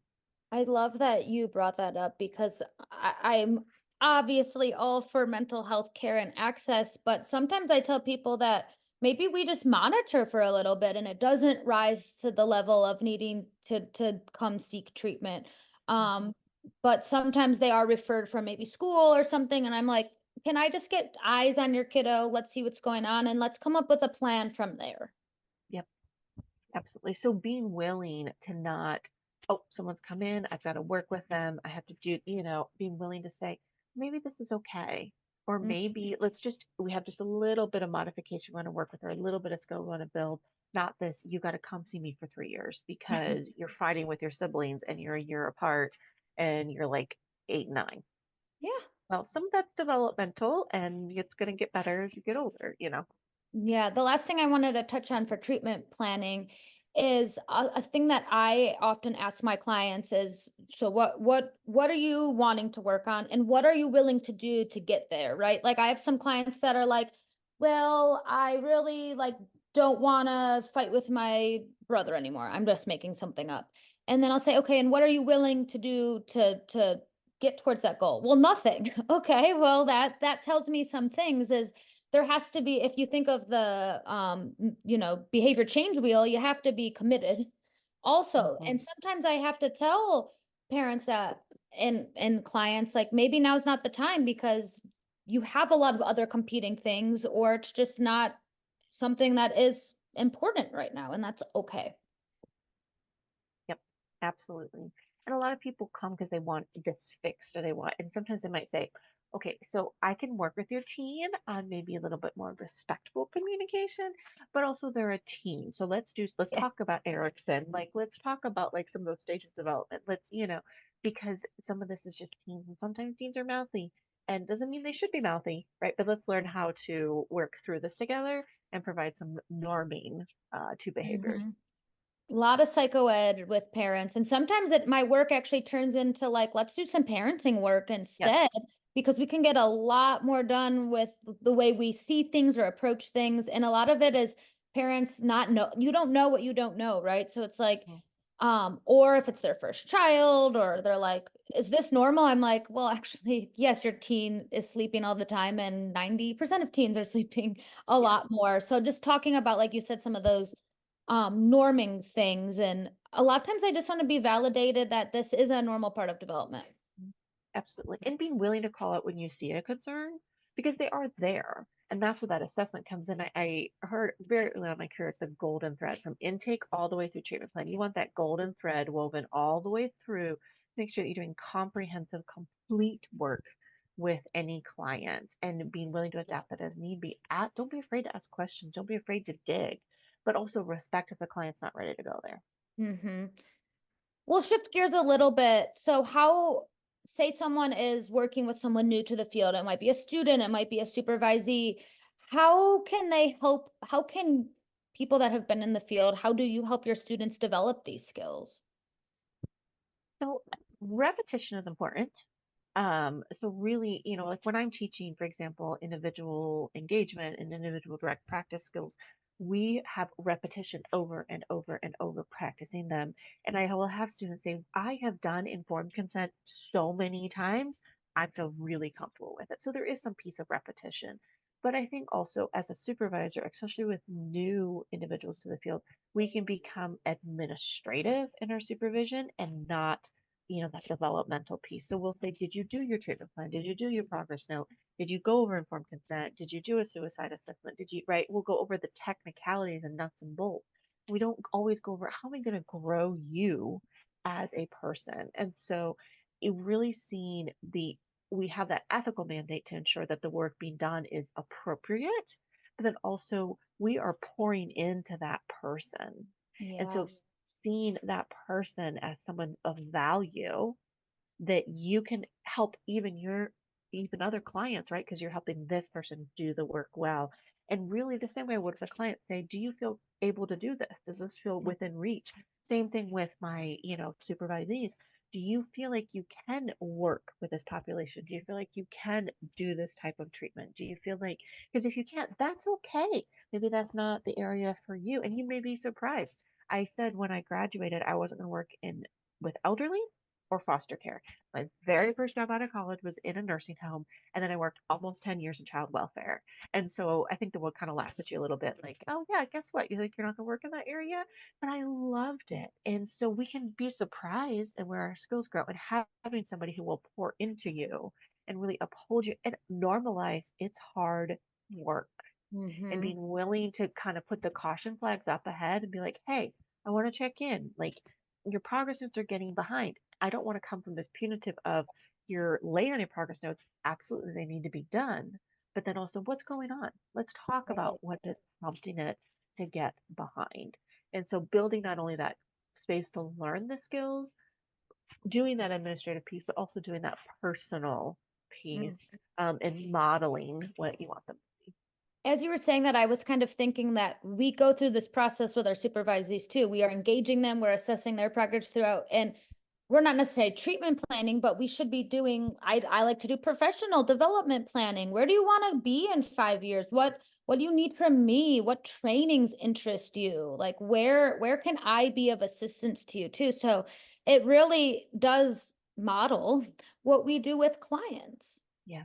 I love that you brought that up because I'm obviously all for mental health care and access, but sometimes I tell people that maybe we just monitor for a little bit and it doesn't rise to the level of needing to come seek treatment.
Mhm.
Um, but sometimes they are referred from maybe school or something, and I'm like, can I just get eyes on your kiddo? Let's see what's going on and let's come up with a plan from there.
Yep. Absolutely. So being willing to not, oh, someone's come in, I've got to work with them, I have to do, being willing to say, maybe this is okay. Or
Mm.
maybe we have just a little bit of modification we want to work with, or a little bit of skill we want to build. Not this, you got to come see me for 3 years because you're fighting with your siblings and you're a year apart and you're like 8, 9.
Yeah.
Well, some of that's developmental and it's going to get better as you get older.
Yeah, the last thing I wanted to touch on for treatment planning is a thing that I often ask my clients is, so what are you wanting to work on and what are you willing to do to get there, right? Like I have some clients that are like, well, I really like don't want to fight with my brother anymore. I'm just making something up. And then I'll say, okay, and what are you willing to do to get towards that goal? Well, nothing. Okay, well that tells me some things is there has to be, if you think of the behavior change wheel, you have to be committed also.
Hmm.
And sometimes I have to tell parents that, and clients, like, maybe now's not the time because you have a lot of other competing things, or it's just not something that is important right now, and that's okay.
Yep, absolutely. And a lot of people come because they want this fixed or and sometimes they might say, okay, so I can work with your teen on maybe a little bit more respectful communication, but also they're a teen. So let's
Yeah.
talk about Erickson. Like, let's talk about like some of those stages of development. Because some of this is just teens and sometimes teens are mouthy and doesn't mean they should be mouthy, right? But let's learn how to work through this together and provide some norming to behaviors.
Mhm. A lot of psycho ed with parents. And sometimes my work actually turns into like, let's do some parenting work
Yep.
instead, because we can get a lot more done with the way we see things or approach things. And a lot of it is parents not know, you don't know what you don't know, right? So it's like,
Mhm.
or if it's their first child or they're like, is this normal? I'm like, well, actually, yes, your teen is sleeping all the time and 90% of teens are sleeping a
Yeah.
lot more. So just talking about, like you said, some of those norming things, and a lot of times I just want to be validated that this is a normal part of development.
Mhm. Absolutely. And being willing to call out when you see a concern because they are there. And that's where that assessment comes in. I heard very early on in my career, it's the golden thread from intake all the way through treatment plan. You want that golden thread woven all the way through. Make sure that you're doing comprehensive, complete work with any client and being willing to adapt that as need be. Don't be afraid to ask questions. Don't be afraid to dig, but also respect if the client's not ready to go there.
Mm-hmm. We'll shift gears a little bit. So how, say someone is working with someone new to the field, it might be a student, it might be a supervisee. How can they help? How can people that have been in the field, how do you help your students develop these skills?
So repetition is important. So really, like when I'm teaching, for example, individual engagement and individual direct practice skills, we have repetition over and over and over practicing them. And I will have students say, I have done informed consent so many times, I feel really comfortable with it. So there is some piece of repetition. But I think also as a supervisor, especially with new individuals to the field, we can become administrative in our supervision and not that developmental piece. So we'll say, did you do your treatment plan? Did you do your progress note? Did you go over informed consent? Did you do a suicide assessment? Right? We'll go over the technicalities and nuts and bolts. We don't always go over how am I going to grow you as a person. And so it really seeing we have that ethical mandate to ensure that the work being done is appropriate, but then also we are pouring into that person. And
Yeah.
so seeing that person as someone of value that you can help even other clients, right? Because you're helping this person do the work well. And really the same way I would with a client say, do you feel able to do this? Does this feel within reach? Same thing with my, supervisees. Do you feel like you can work with this population? Do you feel like you can do this type of treatment? Do you feel like, because if you can't, that's okay. Maybe that's not the area for you. And you may be surprised. I said when I graduated, I wasn't going to work in with elderly or foster care. My very first job out of college was in a nursing home, and then I worked almost 10 years in child welfare. And so I think the world kind of laughs at you a little bit like, oh, yeah, guess what? You think you're not going to work in that area? But I loved it. And so we can be surprised and where our skills grow and having somebody who will pour into you and really uphold you and normalize it's hard work and
Mm-hmm.
being willing to kind of put the caution flags up ahead and be like, hey, I want to check in. Like your progress notes are getting behind. I don't want to come from this punitive of you're late on your progress notes. Absolutely, they need to be done. But then also, what's going on? Let's talk about
Right.
what is prompting it to get behind. And so, building not only that space to learn the skills, doing that administrative piece, but also doing that personal piece and modeling what you want them to be.
As you were saying that, I was kind of thinking that we go through this process with our supervisees too. We are engaging them, we're assessing their progress throughout, and we're not necessarily treatment planning, but we should be doing, I like to do professional development planning. Where do you want to be in 5 years? What do you need from me? What trainings interest you? Like where can I be of assistance to you too? So it really does model what we do with clients.
Yeah.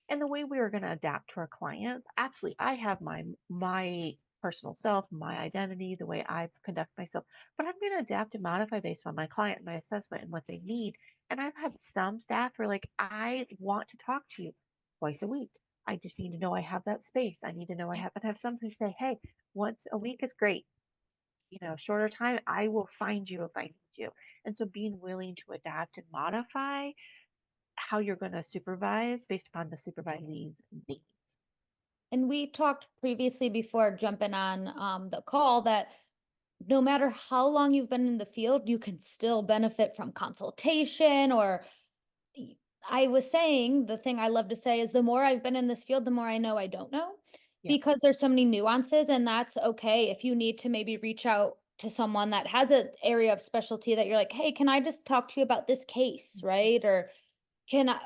And the way we are going to adapt to our clients, absolutely. I have my personal self, my identity, the way I conduct myself, but I'm going to adapt and modify based on my client, my assessment, and what they need. And I've had some staff who are like, I want to talk to you twice a week. I just need to know I have that space. I need to know I have, and have some who say, hey, once a week is great. shorter time, I will find you if I need you. And so being willing to adapt and modify how you're going to supervise based upon the supervisee's needs.
And we talked previously before jumping on the call that no matter how long you've been in the field, you can still benefit from consultation or I was saying the thing I love to say is the more I've been in this field, the more I know I don't know
Yep.
because there's so many nuances and that's okay if you need to maybe reach out to someone that has an area of specialty that you're like, "Hey, can I just talk to you about this case?"
Mhm.
right? Or can I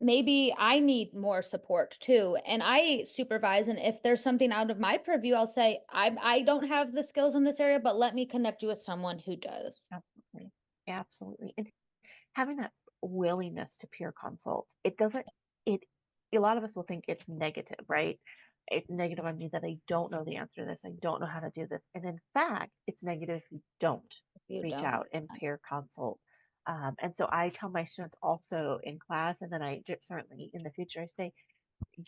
maybe I need more support too. And I supervise and if there's something out of my purview, I'll say, I don't have the skills in this area, but let me connect you with someone who does.
Absolutely. Absolutely. And having that willingness to peer consult, it doesn't, it, a lot of us will think it's negative, right? It's negative on me that I don't know the answer to this. I don't know how to do this. And in fact, it's negative if you don't
If you
reach
don't.
out and peer consult. And so I tell my students also in class, and then certainly in the future, I say,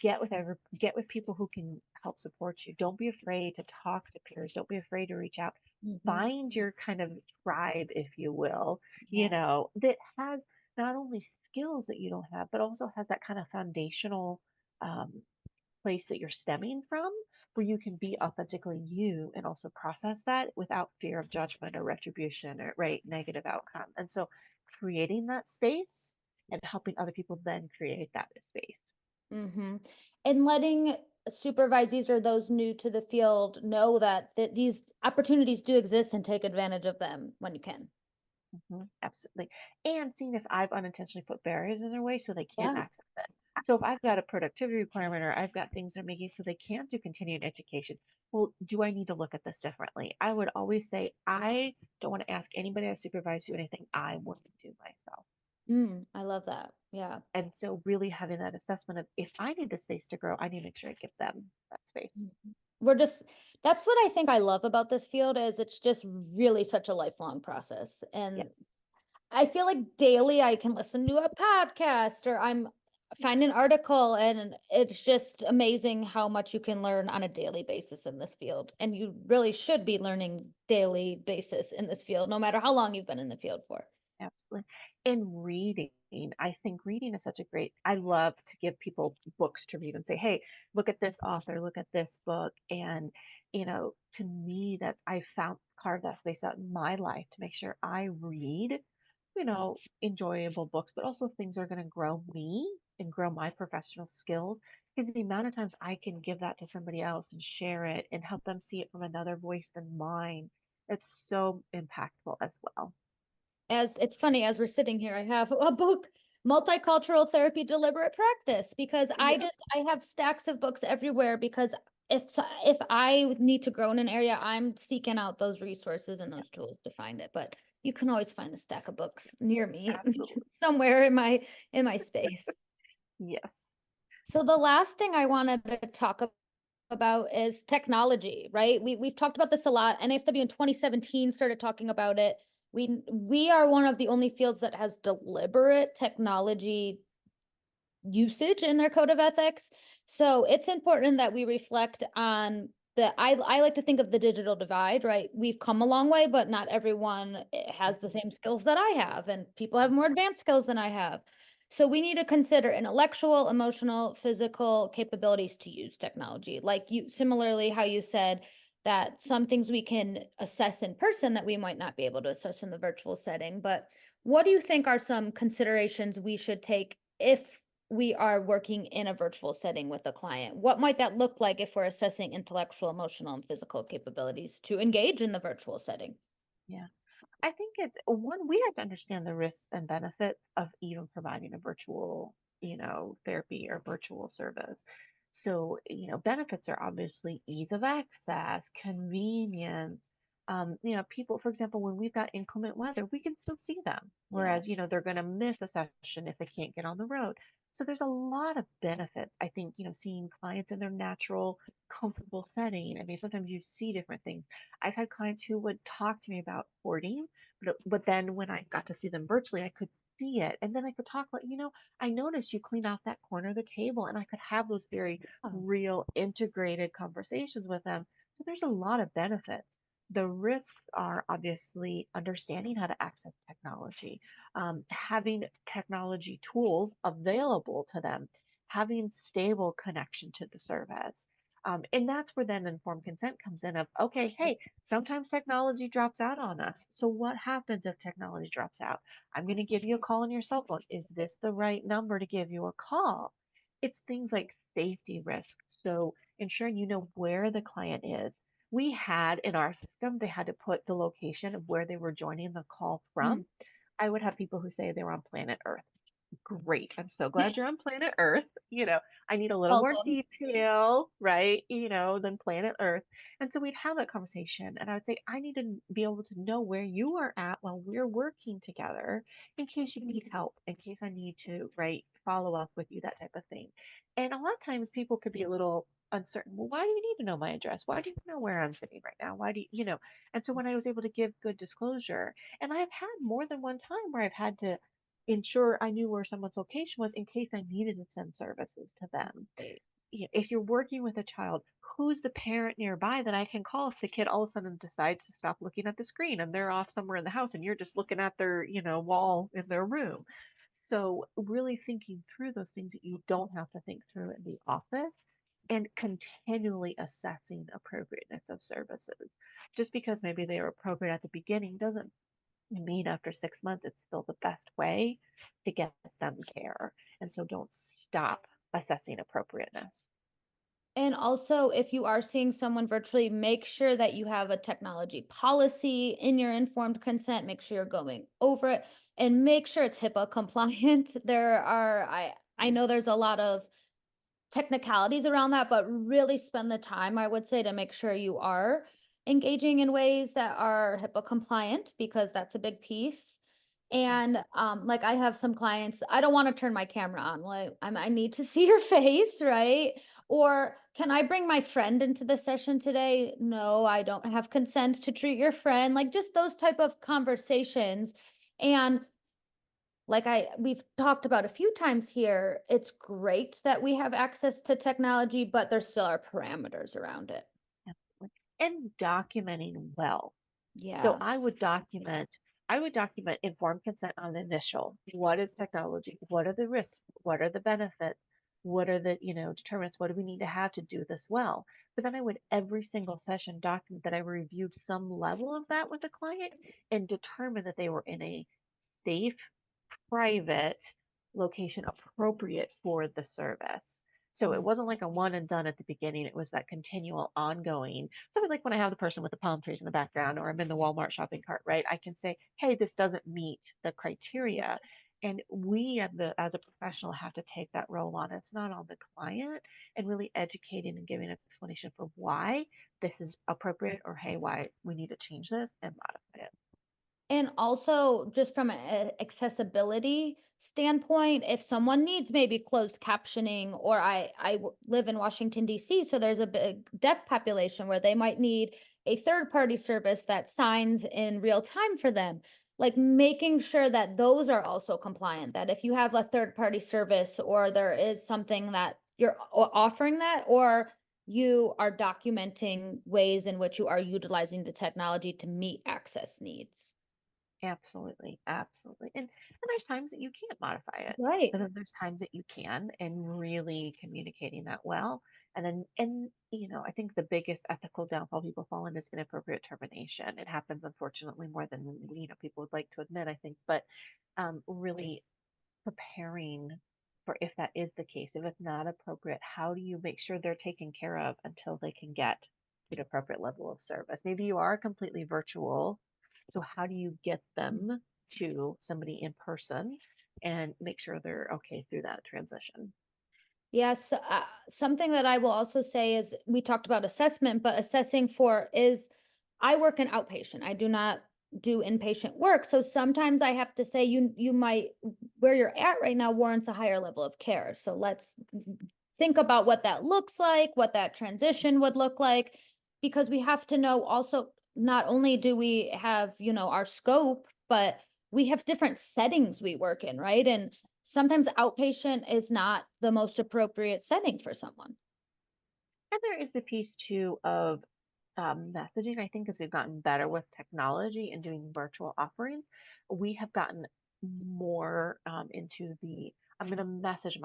get with people who can help support you. Don't be afraid to talk to peers. Don't be afraid to reach out.
Mhm.
Find your kind of tribe, if you will,
Yeah.
that has not only skills that you don't have, but also has that kind of foundational um, place that you're stemming from, where you can be authentically you and also process that without fear of judgment or retribution or right negative outcome. And so creating that space and helping other people then create that space.
Mhm. And letting supervisees or those new to the field know that these opportunities do exist and take advantage of them when you can.
Absolutely. And seeing if I've unintentionally put barriers in their way so they can't
Yeah.
access it. So if I've got a productivity requirement or I've got things they're making so they can't do continuing education, well, do I need to look at this differently? I would always say, I don't want to ask anybody I supervise to do anything I wouldn't do myself.
I love that. Yeah.
And so really having that assessment of if I need the space to grow, I need to make sure I give them that space.
Mhm. We're just that's what I think I love about this field is it's just really such a lifelong process.
Yes,
And I feel like daily I can listen to a podcast or I'm find an article and it's just amazing how much you can learn on a daily basis in this field. And you really should be learning daily basis in this field, no matter how long you've been in the field for.
absolutely. And reading, I think reading is such a great, I love to give people books to read and say, hey, look at this author, look at this book. And, to me, that I found carve that space out in my life to make sure I read, enjoyable books, but also things that are going to grow me and grow my professional skills. Because the amount of times I can give that to somebody else and share it and help them see it from another voice than mine, it's so impactful as well.
As it's funny, as we're sitting here, I have a book, Multicultural Therapy Deliberate Practice, because
Yeah.
I have stacks of books everywhere because if I need to grow in an area, I'm seeking out those resources and those tools to find it. But you can always find a stack of books near me
Absolutely.
somewhere in my space.
Yes.
So the last thing I wanted to talk about is technology, right? We've talked about this a lot. NASW in 2017 started talking about it. We are one of the only fields that has deliberate technology usage in their code of ethics. So it's important that we reflect on I like to think of the digital divide, right? We've come a long way, but not everyone has the
Mhm.
same skills that I have, and people have more advanced skills than I have. So we need to consider intellectual, emotional, physical capabilities to use technology. Like you, similarly, how you said that some things we can assess in person that we might not be able to assess in the virtual setting. But what do you think are some considerations we should take if we are working in a virtual setting with a client? What might that look like if we're assessing intellectual, emotional, and physical capabilities to engage in the virtual setting?
Yeah. I think it's one, we have to understand the risks and benefits of even providing a virtual, therapy or virtual service. So, benefits are obviously ease of access, convenience. People, for example, when we've got inclement weather, we can still see them.
Yeah.
Whereas, they're going to miss a session if they can't get on the road. So there's a lot of benefits. I think, seeing clients in their natural, comfortable setting. I mean, sometimes you see different things. I've had clients who would talk to me about hoarding, but then when I got to see them virtually, I could see it. And then I could talk like, I noticed you cleaned off that corner of the table, and I could have those very
Oh,
real integrated conversations with them. So there's a lot of benefits. The risks are obviously understanding how to access technology, having technology tools available to them, having stable connection to the service. And that's where then informed consent comes in of, okay, hey, sometimes technology drops out on us. So what happens if technology drops out? I'm going to give you a call on your cell phone. Is this the right number to give you a call? It's things like safety risks. So ensuring you know where the client is. We had in our system, they had to put the location of where they were joining the call from.
Mm.
I would have people who say they were on planet Earth. Great. I'm so glad you're on planet Earth. I need a little
Well
more
done.
detail, right? Than planet Earth. And so we'd have that conversation. And I would say, I need to be able to know where you are at while we're working together in case you need help, in case I need to, right, follow up with you, that type of thing. And a lot of times people could be a little uncertain. Well, why do you need to know my address? Why do you know where I'm sitting right now? Why do you? And so when I was able to give good disclosure, and I've had more than one time where I've had to ensure I knew where someone's location was in case I needed to send services to them.
Great.
If you're working with a child, who's the parent nearby that I can call if the kid all of a sudden decides to stop looking at the screen and they're off somewhere in the house and you're just looking at their, wall in their room. So really thinking through those things that you don't have to think through in the office and continually assessing appropriateness of services. Just because maybe they are appropriate at the beginning doesn't mean after 6 months it's still the best way to get them care. And so don't stop assessing appropriateness.
And also, if you are seeing someone virtually, make sure that you have a technology policy in your informed consent. Make sure you're going over it and make sure it's HIPAA compliant. I know there's a lot of technicalities around that, but really spend the time, I would say, to make sure you are engaging in ways that are HIPAA compliant because that's a big piece. And like I have some clients, I don't want to turn my camera on. Like I need to see your face, right? Or can I bring my friend into the session today? No, I don't have consent to treat your friend. Like just those type of conversations. And like we've talked about a few times here, it's great that we have access to technology, but there still are parameters around it.
And documenting well. So
Yeah.
I would document informed consent on the initial. What is technology? What are the risks? What are the benefits? What are the, determinants? What do we need to have to do this well? But then I would every single session document that I reviewed some level of that with the client and determine that they were in a safe, private location appropriate for the service. So it
Mhm.
wasn't like a one and done at the beginning. It was that continual ongoing. Something like when I have the person with the palm trees in the background or I'm in the Walmart shopping cart, right? I can say, hey, this doesn't meet the criteria. And we as a professional have to take that role on. It's not on the client and really educating and giving an explanation for why this is appropriate or hey, why we need to change this and modify it.
And also, just from an accessibility standpoint, if someone needs maybe closed captioning, or live in Washington, D.C., so there's a big deaf population where they might need a third party service that signs in real time for them. Like making sure that those are also compliant, that if you have a third party service or there is something that you're offering that, or you are documenting ways in which you are utilizing the technology to meet access needs.
Absolutely, absolutely. And there's times that you can't modify it,
Right.
but then there's times that you can, and really communicating that well. And I think the biggest ethical downfall people fall in is inappropriate termination. It happens unfortunately more than people would like to admit, I think, but really preparing for if that is the case, if it's not appropriate, how do you make sure they're taken care of until they can get an appropriate level of service? Maybe you are completely virtual, so how do you get them to somebody in person and make sure they're okay through that transition?
Yes, something that I will also say is we talked about assessment, but assessing for is I work in outpatient. I do not do inpatient work. So sometimes I have to say you might where you're at right now warrants a higher level of care. So let's think about what that looks like, what that transition would look like, because we have to know also not only do we have, our scope, but we have different settings we work in, right? And sometimes outpatient is not the most appropriate setting for someone.
And there is the piece too of messaging, I think, as we've gotten better with technology and doing virtual offerings, we have gotten more into the I'm going to message